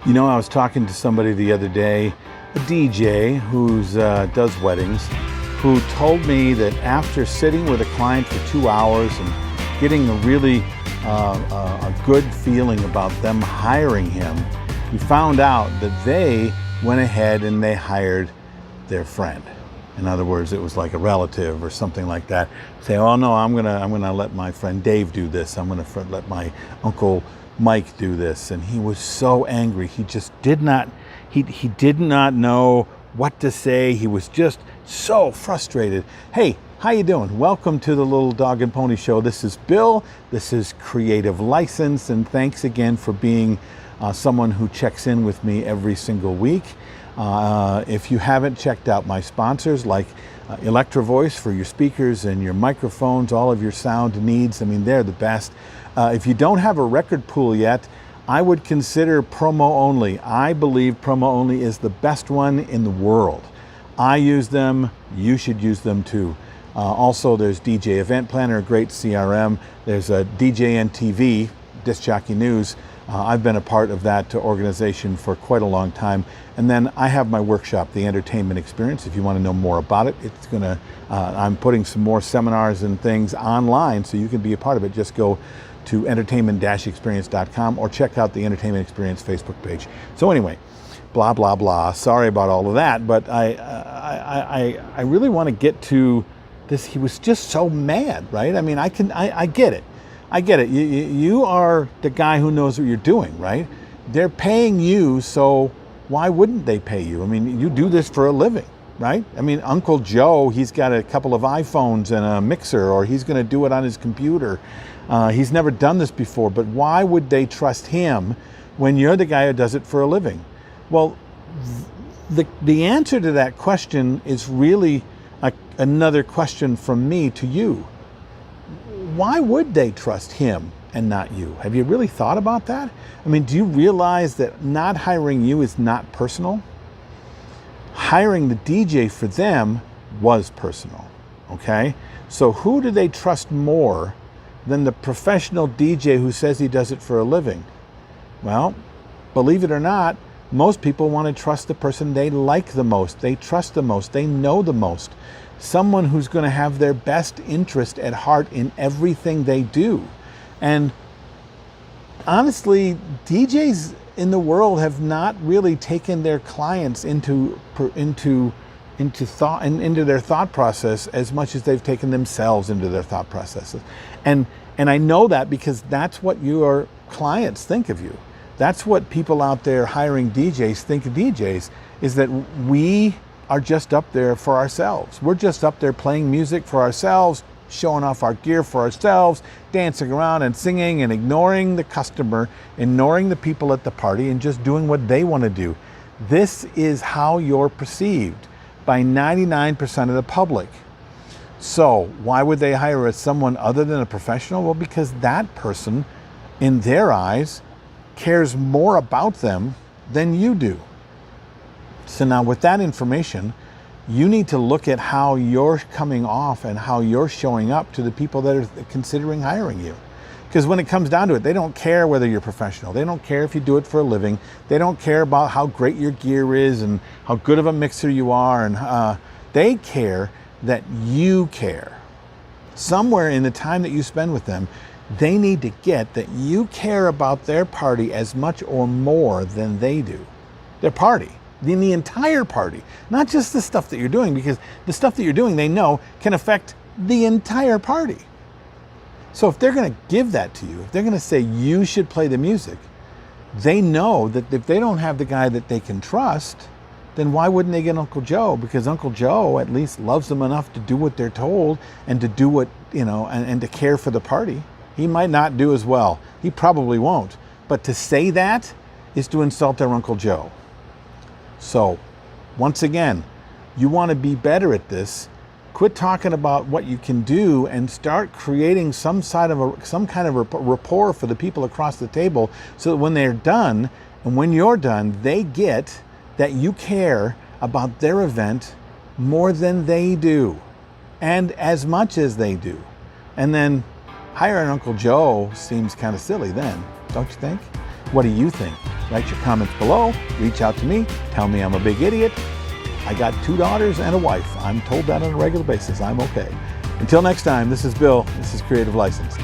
You know, I was talking to somebody the other day, a DJ who does weddings, who told me that after sitting with a client for 2 hours and getting a really a good feeling about them hiring him, he found out that they went ahead and they hired their friend. In other words, it was like a relative or something like that. Say, oh no, I'm gonna let my friend Dave do this. I'm gonna let my Uncle Mike do this. And he was so angry. He just did not know what to say. He was just so frustrated. Hey, how you doing? Welcome to the Little Dog and Pony Show. This is Bill. This is Creative License, and thanks again for being someone who checks in with me every single week. If you haven't checked out my sponsors like Electro Voice for your speakers and your microphones, all of your sound needs, I mean, they're the best. If you don't have a record pool yet, I would consider Promo Only. I believe Promo Only is the best one in the world. I use them. You should use them too. Also, there's DJ Event Planner, a great CRM. There's a DJN TV, Disc Jockey News. I've been a part of that organization for quite a long time. And then I have my workshop, The Entertainment Experience. If you want to know more about it, I'm putting some more seminars and things online so you can be a part of it. Just go to entertainment-experience.com or check out the Entertainment Experience Facebook page. So anyway, blah, blah, blah. Sorry about all of that, but I really want to get to this. He was just so mad, right? I mean, I get it. I get it. You are the guy who knows what you're doing, right? They're paying you, so why wouldn't they pay you? I mean, you do this for a living, right? I mean, Uncle Joe, he's got a couple of iPhones and a mixer, or he's going to do it on his computer. He's never done this before, but why would they trust him when you're the guy who does it for a living? Well, the answer to that question is really another question from me to you. Why would they trust him and not you? Have you really thought about that? I mean, do you realize that not hiring you is not personal? Hiring the DJ for them was personal, okay? So who do they trust more than the professional DJ who says he does it for a living? Well, believe it or not, most people want to trust the person they like the most, they trust the most, they know the most. Someone who's going to have their best interest at heart in everything they do. And honestly, DJs in the world have not really taken their clients into their thought process as much as they've taken themselves into their thought processes. And I know that because that's what your clients think of you. That's what people out there hiring DJs think of DJs, is that we are just up there for ourselves. We're just up there playing music for ourselves, showing off our gear for ourselves, dancing around and singing and ignoring the customer, ignoring the people at the party, and just doing what they want to do. This is how you're perceived by 99% of the public. So why would they hire someone other than a professional? Well, because that person, in their eyes, cares more about them than you do. So now with that information, you need to look at how you're coming off and how you're showing up to the people that are considering hiring you. Because when it comes down to it, they don't care whether you're professional. They don't care if you do it for a living. They don't care about how great your gear is and how good of a mixer you are. And they care that you care. Somewhere in the time that you spend with them, they need to get that you care about their party as much or more than they do. Their party. In the entire party, not just the stuff that you're doing, because the stuff that you're doing, they know, can affect the entire party. So if they're going to give that to you, if they're going to say you should play the music, they know that if they don't have the guy that they can trust, then why wouldn't they get Uncle Joe? Because Uncle Joe at least loves them enough to do what they're told and to do what, and to care for the party. He might not do as well. He probably won't. But to say that is to insult their Uncle Joe. So, once again, you want to be better at this. Quit talking about what you can do and start creating some kind of a rapport for the people across the table, so that when they're done and when you're done, they get that you care about their event more than they do, and as much as they do. And then hiring Uncle Joe seems kind of silly then, don't you think? What do you think? Write your comments below, reach out to me, tell me I'm a big idiot. I got 2 daughters and a wife. I'm told that on a regular basis. I'm okay. Until next time, this is Bill. This is Creative License.